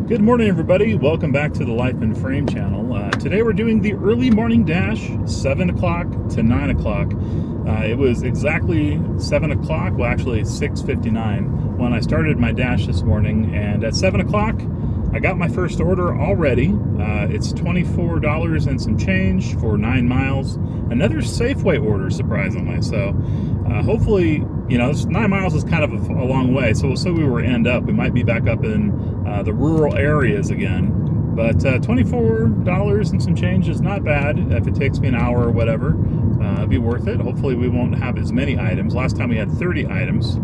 Good morning, everybody. Welcome back to the Life in Frame channel. Today we're doing the early morning dash, 7 o'clock to 9 o'clock. It was exactly 7 o'clock, well actually 6:59 when I started my dash this morning, and at 7 o'clock I got my first order already. It's $24 and some change for 9 miles. Another Safeway order, surprisingly. So hopefully, this 9 miles is kind of a long way, so we'll see where we end up. We might be back up in the rural areas again. But $24 and some change is not bad. If it takes me an hour or whatever, it'll be worth it. Hopefully we won't have as many items. Last time we had 30 items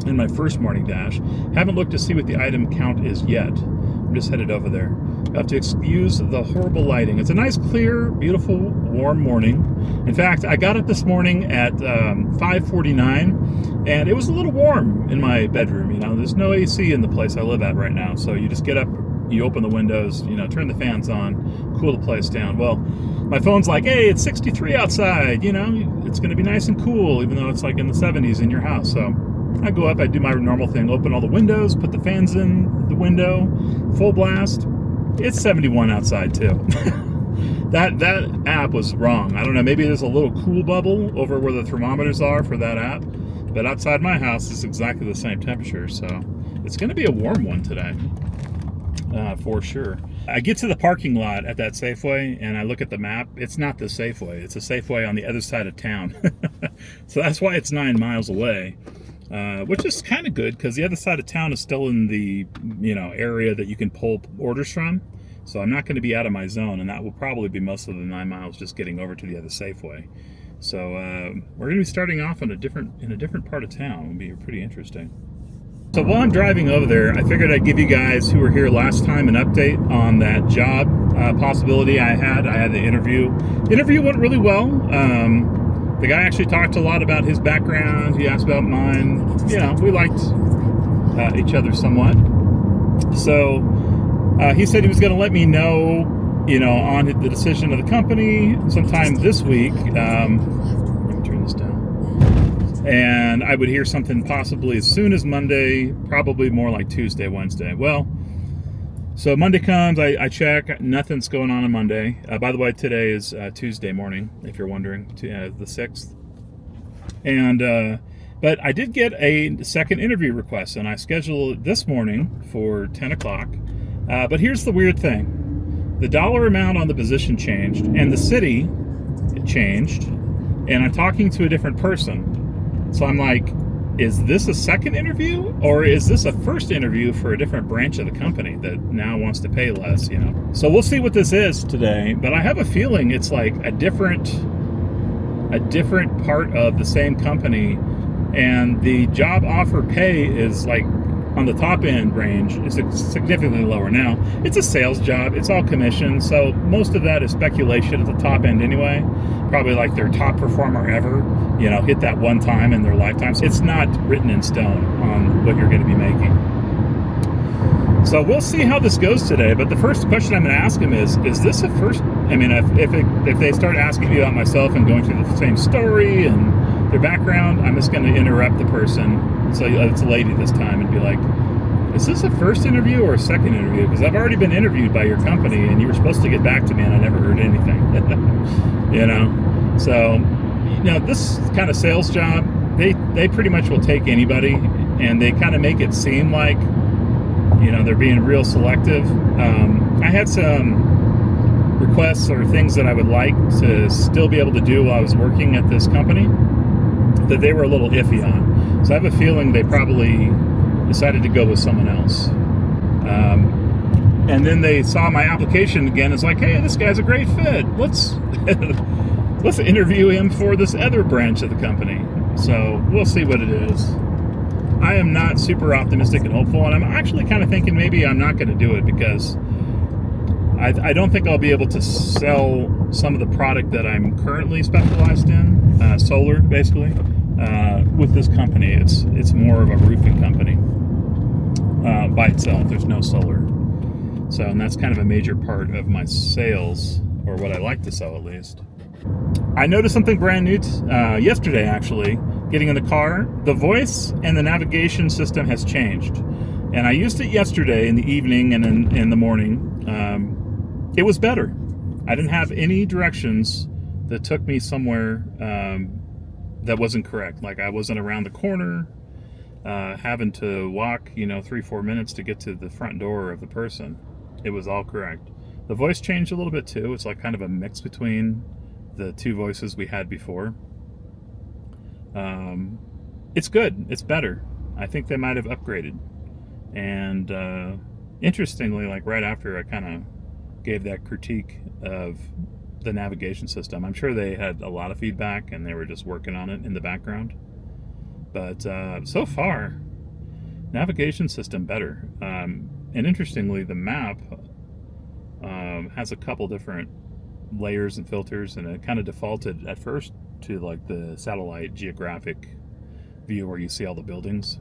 in my first morning dash. Haven't looked to see what the item count is yet. I'm just headed over there. I have to excuse the horrible lighting. It's a nice, clear, beautiful, warm morning. In fact, I got up this morning at 5:49, and it was a little warm in my bedroom. There's no AC in the place I live at right now, so you just get up, you open the windows, turn the fans on, cool the place down. Well, my phone's like, hey, it's 63 outside, it's going to be nice and cool, even though it's like in the 70s in your house. So I go up, I do my normal thing, open all the windows, put the fans in the window, full blast. It's 71 outside too. That app was wrong. I don't know, maybe there's a little cool bubble over where the thermometers are for that app, but outside my house it's exactly the same temperature, so it's going to be a warm one today. For sure. I get to the parking lot at that Safeway and I look at the map. It's not the Safeway. It's a Safeway on the other side of town. So that's why it's 9 miles away, which is kind of good because the other side of town is still in the area that you can pull orders from. So I'm not going to be out of my zone, and that will probably be most of the 9 miles just getting over to the other Safeway. So we're going to be starting off in a different part of town. It'll be pretty interesting. So while I'm driving over there, I figured I'd give you guys who were here last time an update on that job possibility I had. I had the interview. The interview went really well. The guy actually talked a lot about his background. He asked about mine. We liked each other somewhat. So he said he was going to let me know, on the decision of the company sometime this week. Let me turn this down. And I would hear something possibly as soon as Monday, probably more like Tuesday, Wednesday. Well, so Monday comes, I check, nothing's going on Monday. By the way, today is Tuesday morning, if you're wondering, the 6th. And, but I did get a second interview request, and I scheduled it this morning for 10 o'clock. But here's the weird thing. The dollar amount on the position changed, and the city changed, and I'm talking to a different person. So I'm like, is this a second interview, or is this a first interview for a different branch of the company that now wants to pay less, So we'll see what this is today, but I have a feeling it's like a different part of the same company, and the job offer pay is like on the top end range is significantly lower. Now, it's a sales job, it's all commission, so most of that is speculation at the top end anyway. Probably like their top performer ever, hit that one time in their lifetime. So it's not written in stone on what you're going to be making. So we'll see how this goes today, but the first question I'm going to ask him is this a first? I mean, if they start asking me about myself and going through the same story and their background, I'm just going to interrupt the person. So it's a lady this time, and be like, is this a first interview or a second interview? Because I've already been interviewed by your company, and you were supposed to get back to me, and I never heard anything. So, this kind of sales job, they pretty much will take anybody, and they kind of make it seem like, they're being real selective. I had some requests or things that I would like to still be able to do while I was working at this company that they were a little iffy on. So I have a feeling they probably decided to go with someone else. And then they saw my application again. It's like, hey, this guy's a great fit. Let's interview him for this other branch of the company. So we'll see what it is. I am not super optimistic and hopeful, and I'm actually kind of thinking maybe I'm not going to do it because I don't think I'll be able to sell some of the product that I'm currently specialized in, solar basically, with this company. It's more of a roofing company by itself. There's no solar. So, and that's kind of a major part of my sales, or what I like to sell at least. I noticed something brand new yesterday, actually, getting in the car. The voice and the navigation system has changed. And I used it yesterday in the evening and in the morning. It was better. I didn't have any directions that took me somewhere that wasn't correct. Like I wasn't around the corner, having to walk, 3-4 minutes to get to the front door of the person. It was all correct. The voice changed a little bit too. It's like kind of a mix between the two voices we had before. It's good. It's better. I think they might have upgraded. And interestingly, like right after I kind of gave that critique of the navigation system, I'm sure they had a lot of feedback and they were just working on it in the background. But so far, navigation system better. And interestingly, the map has a couple different layers and filters, and it kind of defaulted at first to like the satellite geographic view where you see all the buildings,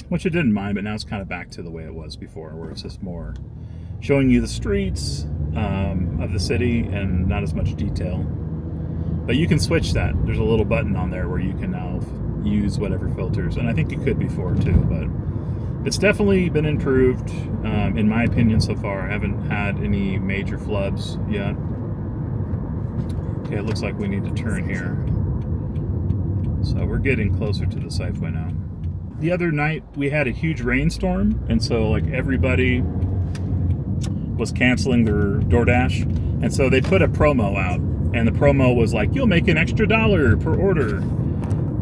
which I didn't mind, but now it's kind of back to the way it was before, where it's just more showing you the streets of the city and not as much detail. But you can switch that. There's a little button on there where you can now use whatever filters, and I think you could before too, but it's definitely been improved in my opinion so far. I haven't had any major flubs yet. Okay, it looks like we need to turn here. So we're getting closer to the Safeway now. The other night we had a huge rainstorm, and so like everybody was canceling their DoorDash, and so they put a promo out, and the promo was like, you'll make an extra $1 per order.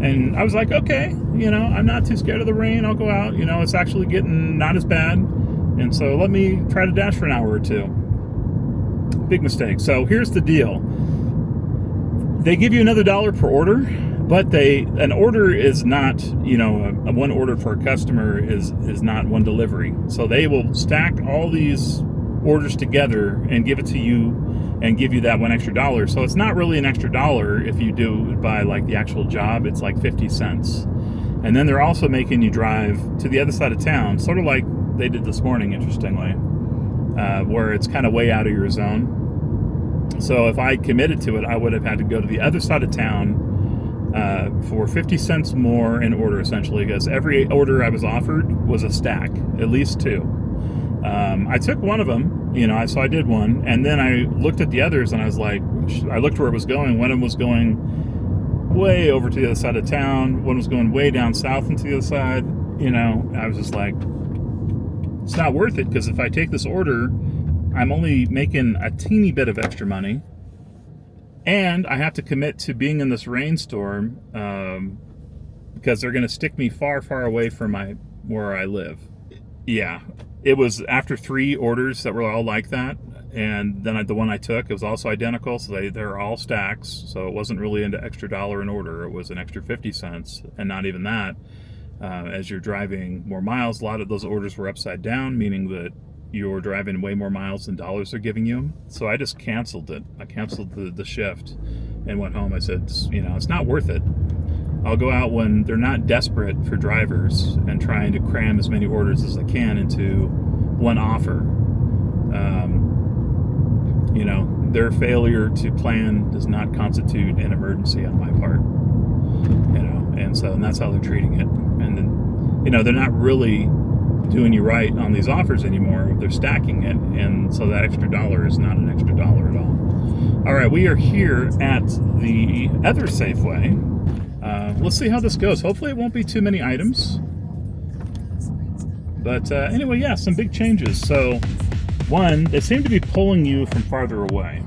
And I was like, okay, I'm not too scared of the rain. I'll go out. It's actually getting not as bad, and so let me try to dash for an hour or two. Big mistake. So here's the deal. They give you another $1 per order, but an order is not, a one order for a customer is not one delivery. So they will stack all these orders together and give it to you and give you that one extra $1. So it's not really an extra $1 if you do it by like the actual job. It's like 50 cents. And then they're also making you drive to the other side of town, sort of like they did this morning, interestingly, where it's kind of way out of your zone. So if I committed to it, I would have had to go to the other side of town for 50 cents more in order, essentially, because every order I was offered was a stack, at least 2. I took one of them, so I did one, and then I looked at the others, and I was like, I looked where it was going. One of them was going way over to the other side of town. One was going way down south into the other side. I was just like, it's not worth it, because if I take this order, I'm only making a teeny bit of extra money, and I have to commit to being in this rainstorm because they're going to stick me far, far away from where I live. Yeah, it was after 3 orders that were all like that, and then the one I took, it was also identical, so they're all stacks, so it wasn't really an extra $1 an order. It was an extra 50 cents, and not even that. As you're driving more miles, a lot of those orders were upside down, meaning that you're driving way more miles than dollars they're giving you. So I just canceled it. I canceled the shift and went home. I said, it's not worth it. I'll go out when they're not desperate for drivers and trying to cram as many orders as I can into one offer. Their failure to plan does not constitute an emergency on my part. And that's how they're treating it. And then, they're not really doing you right on these offers anymore. They're stacking it, and so that extra $1 is not an extra $1 at all. All right, we are here at the other Safeway. Let's see how this goes. Hopefully it won't be too many items. But anyway, yeah, some big changes. So, one, they seem to be pulling you from farther away.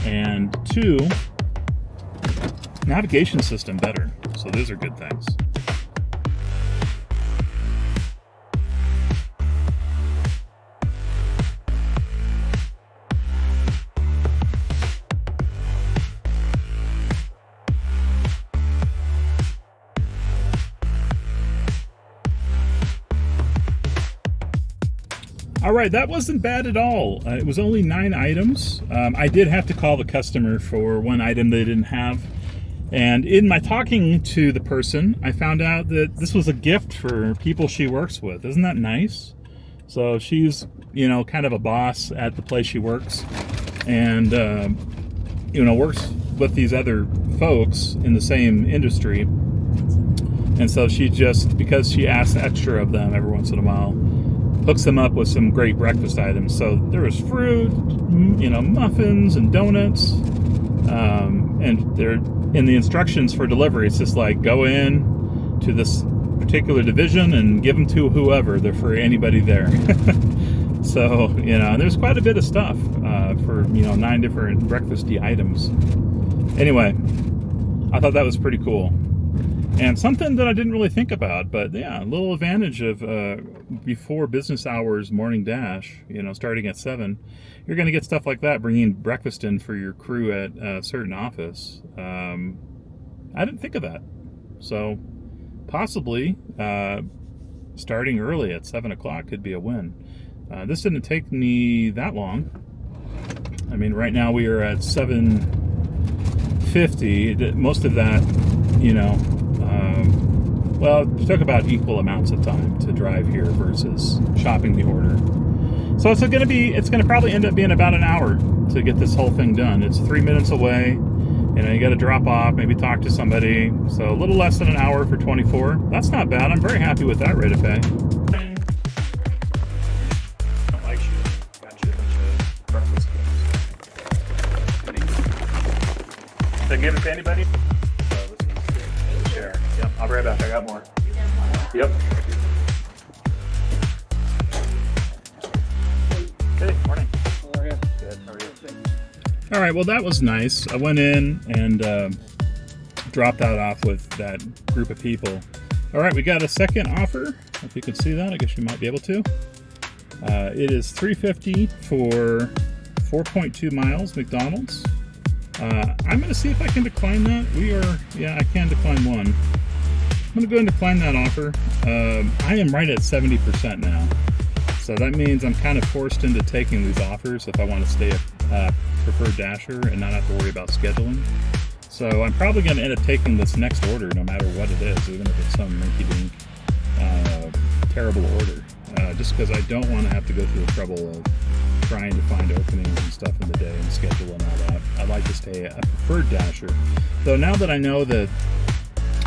And 2, navigation system better. So those are good things. All right, that wasn't bad at all. It was only 9 items. I did have to call the customer for one item they didn't have. And in my talking to the person, I found out that this was a gift for people she works with. Isn't that nice? So she's, kind of a boss at the place she works. And, works with these other folks in the same industry. And so she just, because she asks extra of them every once in a while, hooks them up with some great breakfast items. So there was fruit, muffins and donuts. And they're in the instructions for delivery. It's just like, go in to this particular division and give them to whoever. They're for anybody there. So, there's quite a bit of stuff for, 9 different breakfasty items. Anyway, I thought that was pretty cool. And something that I didn't really think about, but yeah, a little advantage of before business hours morning dash, starting at 7, you're going to get stuff like that, bringing breakfast in for your crew at a certain office. I didn't think of that. So possibly starting early at 7 o'clock could be a win. This didn't take me that long. I mean, right now we are at 7:50. Most of that, it took about equal amounts of time to drive here versus shopping the order. So it's going to probably end up being about an hour to get this whole thing done. It's 3 minutes away. You got to drop off, maybe talk to somebody. So a little less than an hour for 24. That's not bad. I'm very happy with that rate of pay. Did I give it to anybody? Share. Yep, I'll be right back. I got more. Yep. Hey, morning. How are you? Good. How are you? All right. Well, that was nice. I went in and dropped that off with that group of people. All right, we got a second offer. If you can see that, I guess you might be able to. It is $3.50 for 4.2 miles, McDonald's. I'm going to see if I can decline that. I can decline one. I'm going to go and decline that offer. I am right at 70% now. So that means I'm kind of forced into taking these offers if I want to stay a preferred dasher and not have to worry about scheduling. So I'm probably going to end up taking this next order no matter what it is, even if it's some rinky-dink terrible order. Just because I don't want to have to go through the trouble of trying to find openings and stuff in the day and schedule and all that. I'd like to stay a preferred dasher. Though now that I know that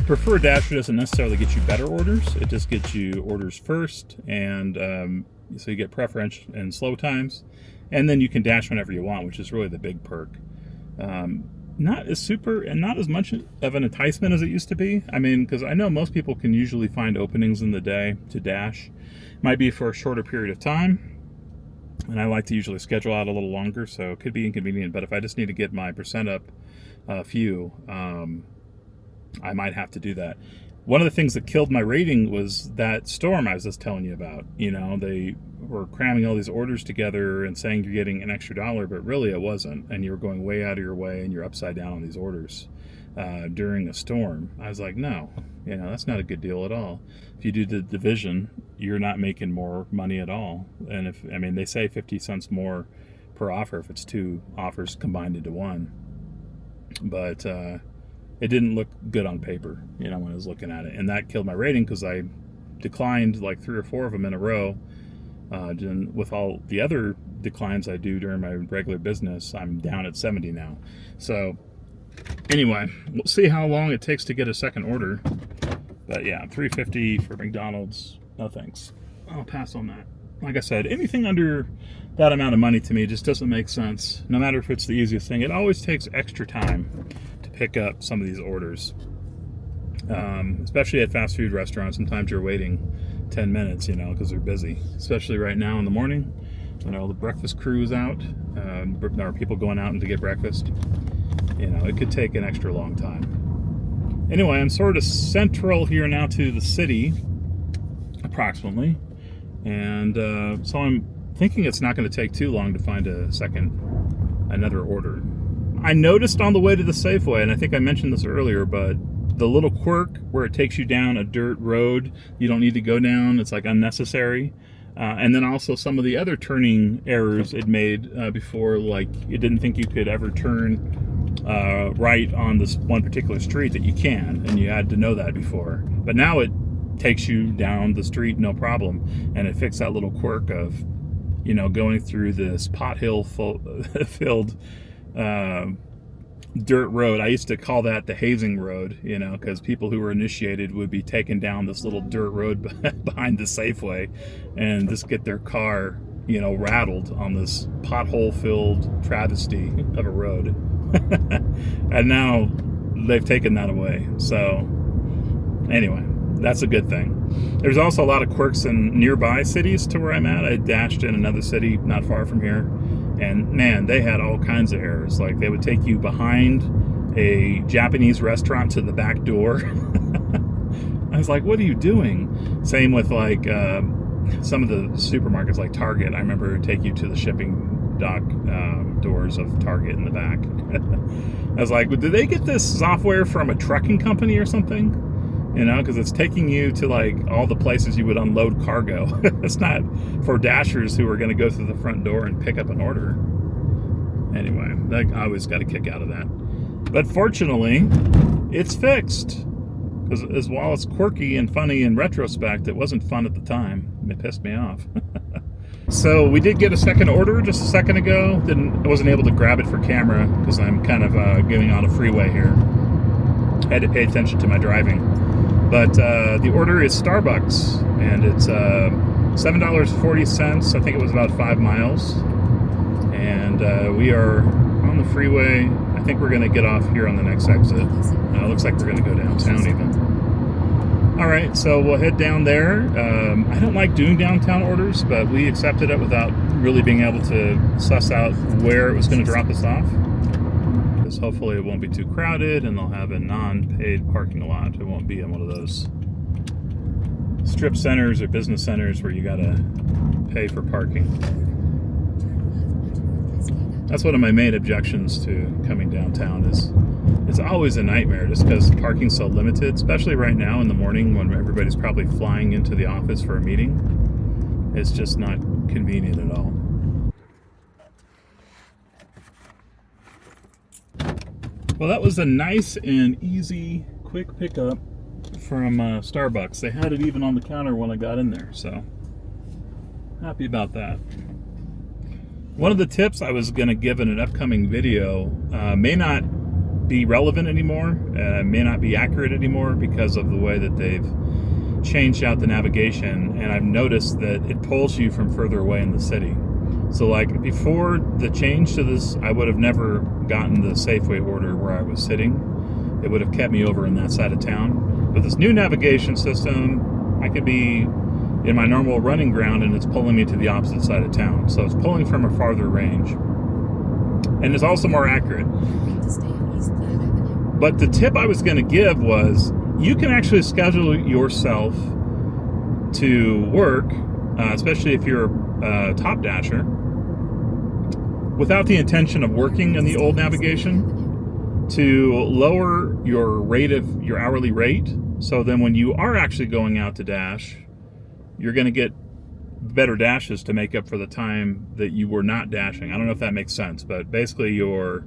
preferred dasher doesn't necessarily get you better orders, it just gets you orders first, and so you get preference and slow times, and then you can dash whenever you want, which is really the big perk. Not as super and not as much of an enticement as it used to be. I mean, because I know most people can usually find openings in the day to dash. Might be for a shorter period of time. And I like to usually schedule out a little longer, so it could be inconvenient. But if I just need to get my percent up a few, I might have to do that. One of the things that killed my rating was that storm I was just telling you about. They were cramming all these orders together and saying you're getting an extra $1, but really it wasn't. And you were going way out of your way and you're upside down on these orders during a storm. I was like, no, that's not a good deal at all. If you do the division, you're not making more money at all. And they say 50 cents more per offer if it's 2 offers combined into one. But it didn't look good on paper, when I was looking at it. And that killed my rating because I declined like 3 or 4 of them in a row. With all the other declines I do during my regular business, I'm down at 70 now. So anyway, we'll see how long it takes to get a second order. But yeah, $3.50 for McDonald's. No thanks. I'll pass on that. Like I said, anything under that amount of money to me just doesn't make sense. No matter if it's the easiest thing, it always takes extra time to pick up some of these orders. Especially at fast food restaurants, sometimes you're waiting 10 minutes, because they're busy. Especially right now in the morning, the breakfast crew is out. There are people going out to get breakfast. It could take an extra long time. Anyway, I'm sort of central here now to the city, approximately. And so I'm thinking it's not going to take too long to find another order. I noticed on the way to the Safeway, and I think I mentioned this earlier, but the little quirk where it takes you down a dirt road you don't need to go down, it's like unnecessary. And then also some of the other turning errors it made before, like it didn't think you could ever turn right on this one particular street that you can, and you had to know that before. But now it takes you down the street no problem, and it fixed that little quirk of going through this pothole filled dirt road. I used to call that the hazing road, you know, because people who were initiated would be taken down this little dirt road behind the Safeway and just get their car, you know, rattled on this pothole-filled travesty of a road. And now they've taken that away. So anyway, that's a good thing. There's also a lot of quirks in nearby cities to where I'm at. I dashed in another city not far from here, and man, they had all kinds of errors. Like, they would take you behind a Japanese restaurant to the back door. I was like, what are you doing? Same with like some of the supermarkets like Target. I remember take you to the shipping dock doors of Target in the back. I was like, did they get this software from a trucking company or something? You know, because it's taking you to like all the places you would unload cargo. It's not for dashers who are going to go through the front door and pick up an order. Anyway, I always got a kick out of that. But fortunately, it's fixed. Because as while it's quirky and funny in retrospect, it wasn't fun at the time. It pissed me off. So we did get a second order just a second ago. I wasn't able to grab it for camera because I'm kind of getting on a freeway here. I had to pay attention to my driving. But the order is Starbucks, and it's $7.40. I think it was about 5 miles. And we are on the freeway. I think we're going to get off here on the next exit. It looks like we're going to go downtown even. All right, so we'll head down there. I don't like doing downtown orders, but we accepted it without really being able to suss out where it was going to drop us off. Because hopefully it won't be too crowded and they'll have a non-paid parking lot. It won't be in one of those strip centers or business centers where you gotta pay for parking. That's one of my main objections to coming downtown is it's always a nightmare just because parking's so limited, especially right now in the morning when everybody's probably flying into the office for a meeting. It's just not convenient at all. Well, that was a nice and easy, quick pickup from Starbucks. They had it even on the counter when I got in there, so happy about that. One of the tips I was going to give in an upcoming video may not be relevant anymore, may not be accurate anymore because of the way that they've changed out the navigation, and I've noticed that it pulls you from further away in the city. So like before the change to this, I would have never gotten the Safeway order where I was sitting. It would have kept me over in that side of town. With this new navigation system, I could be in my normal running ground and it's pulling me to the opposite side of town. So it's pulling from a farther range. And it's also more accurate. But the tip I was going to give was you can actually schedule yourself to work, especially if you're a top dasher, without the intention of working in the old navigation, to lower your hourly rate. So then when you are actually going out to dash, you're going to get better dashes to make up for the time that you were not dashing. I don't know if that makes sense, but basically you're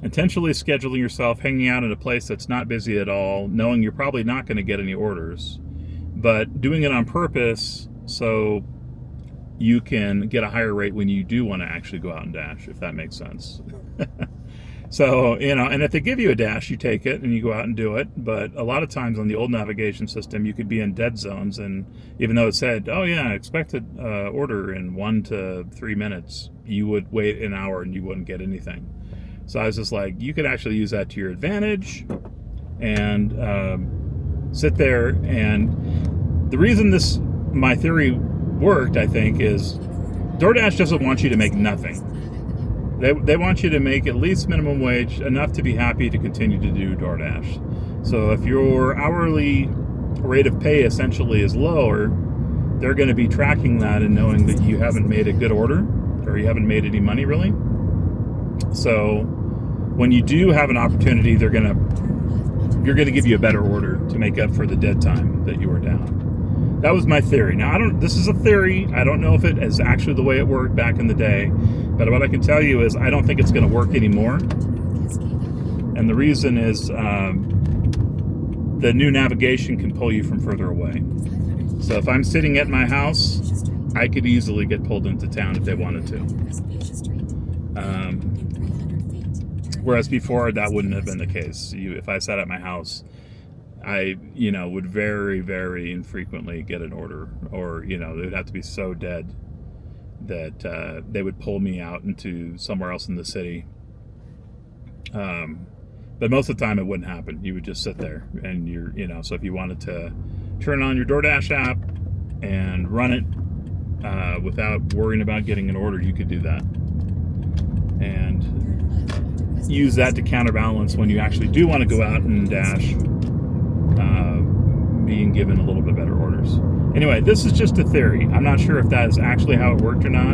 intentionally scheduling yourself, hanging out in a place that's not busy at all, knowing you're probably not going to get any orders, but doing it on purpose so you can get a higher rate when you do want to actually go out and dash, if that makes sense. So, you know, and if they give you a dash, you take it and you go out and do it. But a lot of times on the old navigation system, you could be in dead zones. And even though it said, oh yeah, expected order in 1 to 3 minutes, you would wait an hour and you wouldn't get anything. So I was just like, you could actually use that to your advantage and sit there. And the reason my theory worked, I think, is DoorDash doesn't want you to make nothing. They want you to make at least minimum wage, enough to be happy to continue to do DoorDash. So if your hourly rate of pay essentially is lower, they're going to be tracking that and knowing that you haven't made a good order or you haven't made any money really. So when you do have an opportunity, you're going to give you a better order to make up for the dead time that you were down. That was my theory. Now, this is a theory. I don't know if it is actually the way it worked back in the day, but what I can tell you is I don't think it's going to work anymore. And the reason is the new navigation can pull you from further away. So if I'm sitting at my house, I could easily get pulled into town if they wanted to. Whereas before, that wouldn't have been the case. If I sat at my house, I, would very, very infrequently get an order, or, it would have to be so dead that they would pull me out into somewhere else in the city. But most of the time it wouldn't happen. You would just sit there and so if you wanted to turn on your DoorDash app and run it without worrying about getting an order, you could do that. And use that to counterbalance when you actually do want to go out and dash, being given a little bit better orders. Anyway, this is just a theory. I'm not sure if that is actually how it worked or not.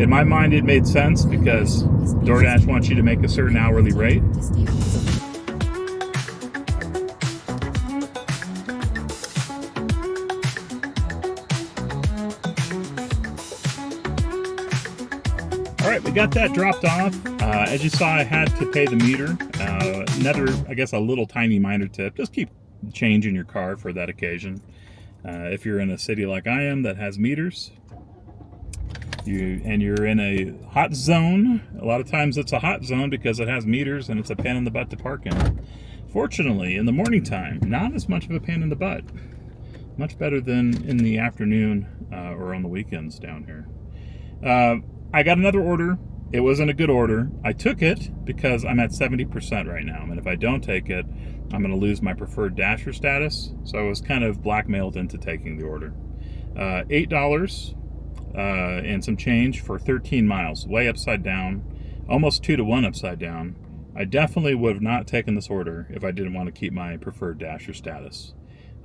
In my mind, it made sense because DoorDash wants you to make a certain hourly rate. All right, we got that dropped off. As you saw, I had to pay the meter. Another, I guess, a little tiny minor tip. Just keep change in your car for that occasion. If you're in a city like I am that has meters, you're in a hot zone, a lot of times it's a hot zone because it has meters and it's a pain in the butt to park in. Fortunately, in the morning time, not as much of a pain in the butt. Much better than in the afternoon or on the weekends down here. I got another order. It wasn't a good order. I took it because I'm at 70% right now, and if I don't take it, I'm going to lose my preferred dasher status. So I was kind of blackmailed into taking the order. $8 and some change for 13 miles, way upside down, almost 2-to-1 upside down. I definitely would have not taken this order if I didn't want to keep my preferred dasher status.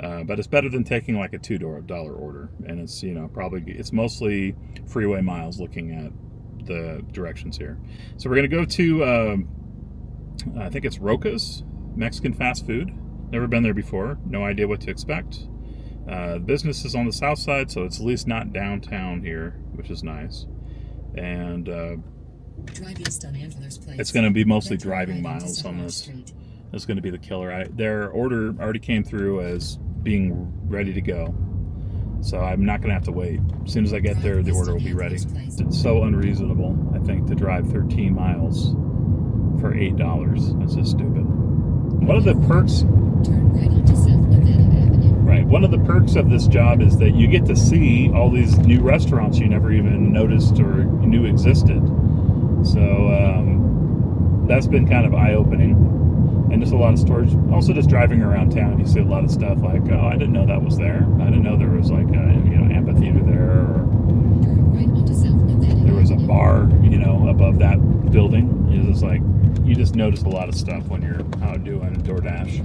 But it's better than taking like a $2 order, and it's it's mostly freeway miles looking at the directions here. So we're gonna go to I think it's Roca's Mexican fast food. Never been there before, no idea what to expect. The business is on the south side, so it's at least not downtown here, which is nice. And it's going to be mostly driving miles on this. It's going to be the killer. Their order already came through as being ready to go, so I'm not going to have to wait. As soon as I get there, the order will be ready. It's so unreasonable, I think, to drive 13 miles for $8. That's just stupid. One of the perks... Right. One of the perks of this job is that you get to see all these new restaurants you never even noticed or knew existed. So that's been kind of eye-opening. And just a lot of stores. Also, just driving around town, you see a lot of stuff like, oh, I didn't know that was there. I didn't know there was like a amphitheater there, or there was a bar, above that building. It's just like you just notice a lot of stuff when you're out doing DoorDash.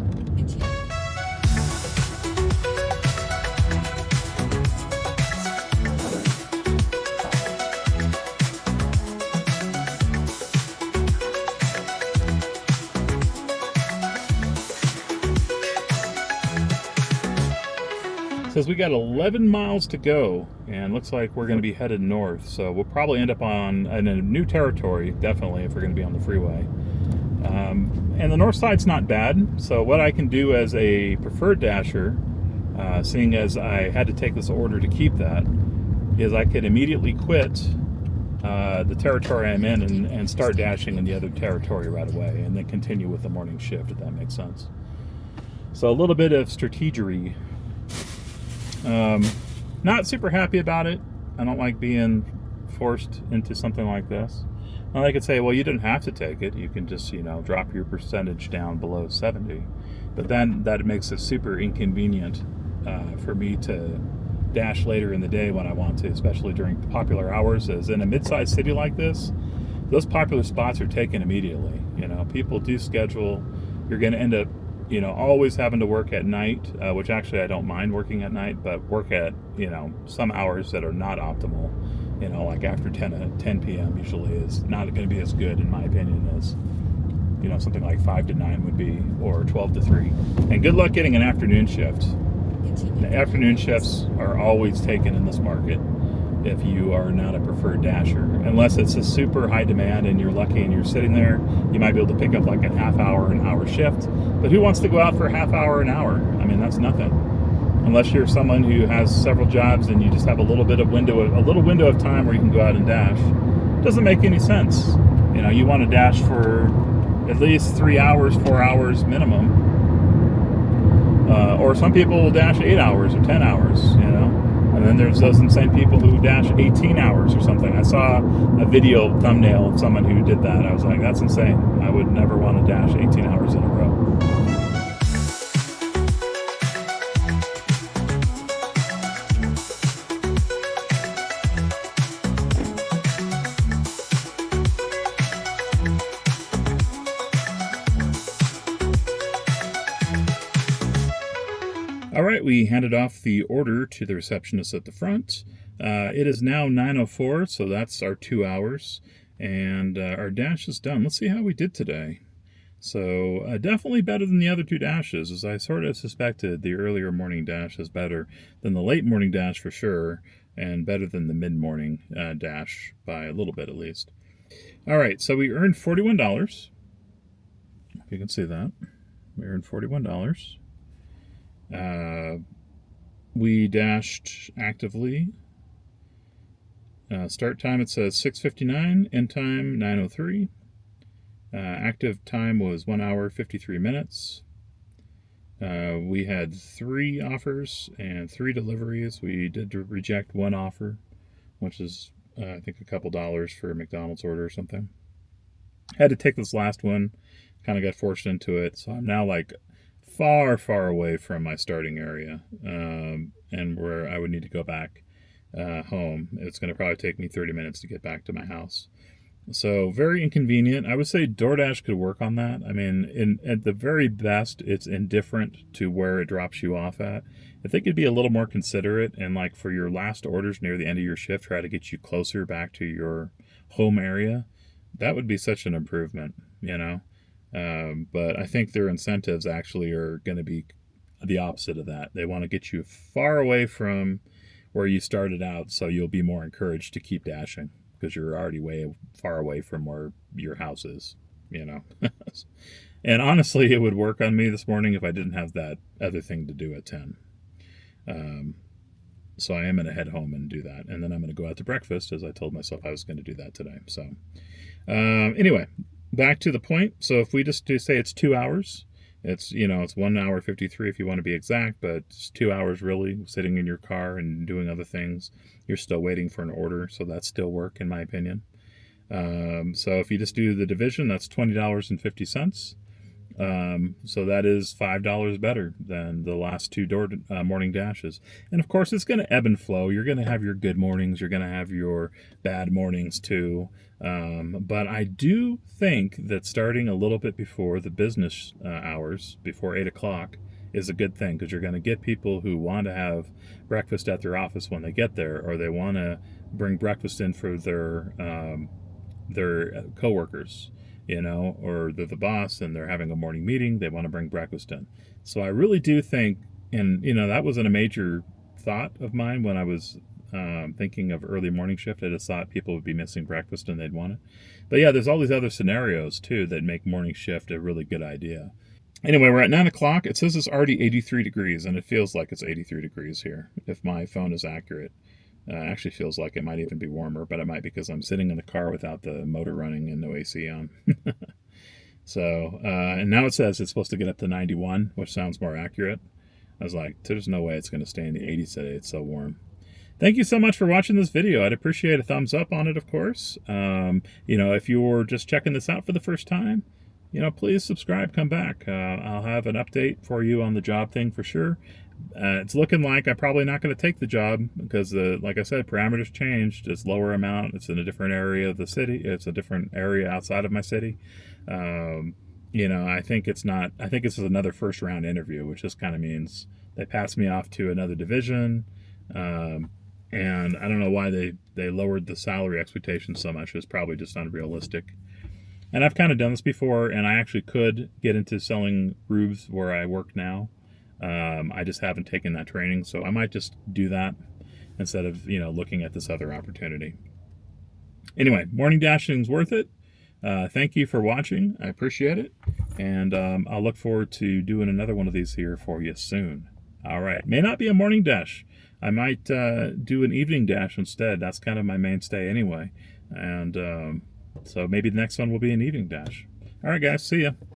Says we got 11 miles to go, and looks like we're going to be headed north, so we'll probably end up in a new territory, definitely, if we're going to be on the freeway. And the north side's not bad, so what I can do as a preferred dasher, seeing as I had to take this order to keep that, is I could immediately quit the territory I'm in and start dashing in the other territory right away, and then continue with the morning shift, if that makes sense. So a little bit of strategery. Not super happy about it. I don't like being forced into something like this. Well, I could say, well, you didn't have to take it. You can just, drop your percentage down below 70. But then that makes it super inconvenient for me to dash later in the day when I want to, especially during popular hours. As in a mid-sized city like this, those popular spots are taken immediately. People do schedule. You're going to end up always having to work at night, which actually I don't mind working at night, but work at, some hours that are not optimal, like after 10 p.m. usually is not going to be as good, in my opinion, as, something like 5 to 9 would be, or 12 to 3. And good luck getting an afternoon shift. The afternoon shifts are always taken in this market if you are not a preferred dasher. Unless it's a super high demand and you're lucky and you're sitting there, you might be able to pick up like a half hour, an hour shift. But who wants to go out for a half hour, an hour? I mean, that's nothing. Unless you're someone who has several jobs and you just have a little window of time where you can go out and dash. It doesn't make any sense. You want to dash for at least 3 hours, 4 hours minimum. Or some people will dash 8 hours or 10 hours, And then there's those insane people who dash 18 hours or something. I saw a video thumbnail of someone who did that. I was like, that's insane. I would never want to dash 18 hours in a row. All right, we handed off the order to the receptionist at the front. It is now 9:04, so that's our 2 hours, and our dash is done. Let's see how we did today. So definitely better than the other two dashes, as I sort of suspected. The earlier morning dash is better than the late morning dash for sure, and better than the mid-morning dash by a little bit at least. All right, so we earned $41. If you can see that, we earned $41. We dashed actively. Start time, it says 6:59. End time, 9:03. Active time was 1 hour, 53 minutes. We had 3 offers and 3 deliveries. We did reject 1 offer, which is, I think, a couple dollars for a McDonald's order or something. Had to take this last one. Kind of got forced into it. So I'm now like far, far away from my starting area, and where I would need to go back home. It's going to probably take me 30 minutes to get back to my house. So very inconvenient. I would say DoorDash could work on that. I mean, at the very best, it's indifferent to where it drops you off at. If they could be a little more considerate and, like, for your last orders near the end of your shift, try to get you closer back to your home area, that would be such an improvement, But I think their incentives actually are going to be the opposite of that. They want to get you far away from where you started out, so you'll be more encouraged to keep dashing because you're already way far away from where your house is, And honestly, it would work on me this morning if I didn't have that other thing to do at 10. So I am going to head home and do that. And then I'm going to go out to breakfast, as I told myself I was going to do that today. So anyway, back to the point. So if we just say it's 2 hours, it's 1 hour 53 if you want to be exact, but it's 2 hours really sitting in your car and doing other things. You're still waiting for an order, so that's still work in my opinion. So if you just do the division, that's $20.50. So that is $5 better than the last 2 morning dashes. And of course, it's going to ebb and flow. You're going to have your good mornings. You're going to have your bad mornings too. But I do think that starting a little bit before the business hours, before 8 o'clock, is a good thing, because you're going to get people who want to have breakfast at their office when they get there, or they want to bring breakfast in for their coworkers. Or they're the boss and they're having a morning meeting, they want to bring breakfast in. So I really do think, and that wasn't a major thought of mine when I was thinking of early morning shift. I just thought people would be missing breakfast and they'd want it. But yeah, there's all these other scenarios too that make morning shift a really good idea. Anyway, we're at 9 o'clock. It says it's already 83 degrees, and it feels like it's 83 degrees here, if my phone is accurate. Actually feels like it might even be warmer, but it might be because I'm sitting in the car without the motor running and no AC on. So, and now it says it's supposed to get up to 91, which sounds more accurate. I was like, there's no way it's going to stay in the 80s today. It's so warm. Thank you so much for watching this video. I'd appreciate a thumbs up on it, of course. If you're just checking this out for the first time, please subscribe, come back. I'll have an update for you on the job thing for sure. It's looking like I'm probably not going to take the job because, like I said, parameters changed. It's lower amount. It's in a different area of the city. It's a different area outside of my city. I think it's not. I think this is another first round interview, which just kind of means they passed me off to another division. And I don't know why they lowered the salary expectations so much. It's probably just unrealistic. And I've kind of done this before, and I actually could get into selling roofs where I work now. I just haven't taken that training, so I might just do that instead of, looking at this other opportunity. Anyway, morning dashing's worth it. Thank you for watching. I appreciate it. And I'll look forward to doing another one of these here for you soon. All right. May not be a morning dash. I might do an evening dash instead. That's kind of my mainstay anyway. And so maybe the next one will be an evening dash. All right, guys. See ya.